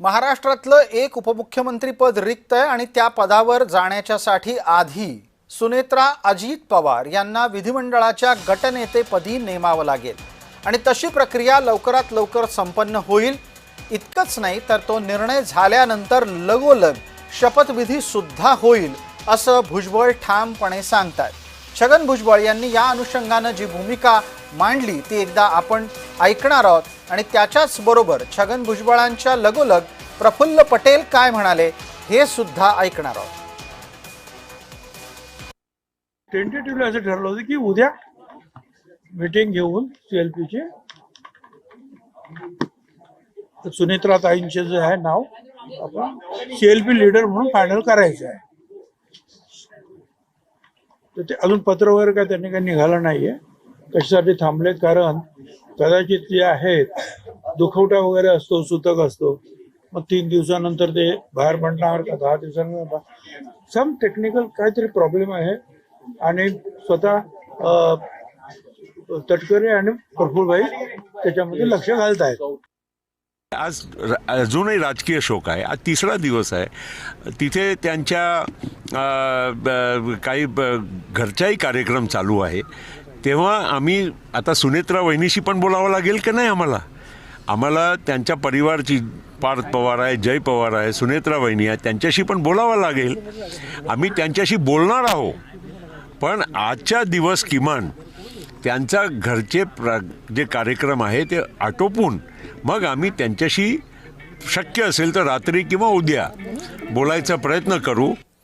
महाराष्ट्रातलं एक उपमुख्यमंत्री पद रिक्त आहे आणि त्या पदावर जाण्याच्यासाठी आधी सुनेत्रा अजित पवार यांना विधिमंडळाच्या गटनेतेपदी नेमावं लागेल आणि तशी प्रक्रिया लवकरात लवकर संपन्न होईल। इतकंच नाही तर तो निर्णय झाल्यानंतर लगोलग शपथविधी सुद्धा होईल असं भुजबळ ठामपणे सांगतात। छगन भुजबळ यांनी या अनुषंगाने जी भूमिका मांडली ती एकदा आपण ऐकणार आहोत आणि त्याच्याच बरोबर छगन भुजबळांच्या लगोलग प्रफुल्ल पटेल काय म्हणाले हे सुद्धा ऐकणार आहोत। टेंटेटिव्हली असं ठरलं होतं की उद्या मीटिंग घेऊन सीएलपीचे सुनेत्रा ताईंचे जे आहे नाव आपण सीएलपी लीडर म्हणून फायनल करायचं आहे। तर ते अजून पत्र वगैरे काय त्यांनी काही निघालं नाहीये, कशासाठी थांबलेत कारण कदाचित जे आहेत दुखवटा वगैरे असतो, सूतक असतो, मग 3 दिवसानंतर ते बाहेर पडणार का 10 दिवसानंतर सम टेक्निकल काहीतरी प्रॉब्लेम आहे आणि स्वतः तटकरे आणि प्रफुल्लभाई त्याच्यामध्ये लक्ष घालत आहेत। आज अजूनही राजकीय शोक आहे। आज तिसरा दिवस आहे। तिथे त्यांच्या काही घरचाही कार्यक्रम चालू आहे, तेव्हा आम्ही आता सुनेत्रा वहिनीशी पण बोलावं लागेल की नाही आम्हाला त्यांच्या परिवारची पार्थ पवार आहे, जय पवार आहे, सुनेत्रा वहिनी आहे, त्यांच्याशी पण बोलावं लागेल। आम्ही त्यांच्याशी बोलणार आहोत, पण आजच्या दिवस किमान त्यांचा घरचे जे कार्यक्रम आहे ते आटोपून मग आम्ही त्यांच्याशी शक्य असेल तर रात्री किंवा उद्या बोलायचा प्रयत्न करू।